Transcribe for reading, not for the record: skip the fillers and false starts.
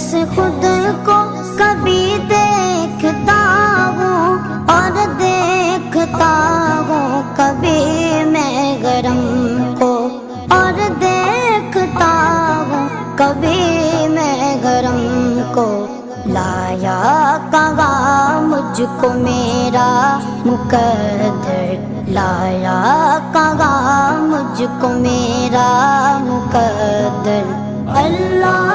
से खुद को कभी देखता हूँ और देखता हूँ कभी मैं गरम को, और देखता हूँ कभी मैं गरम को। लाया कहाँ मुझको मेरा मुकद्दर, लाया कहाँ मुझको मेरा मुकद्दर। अल्लाह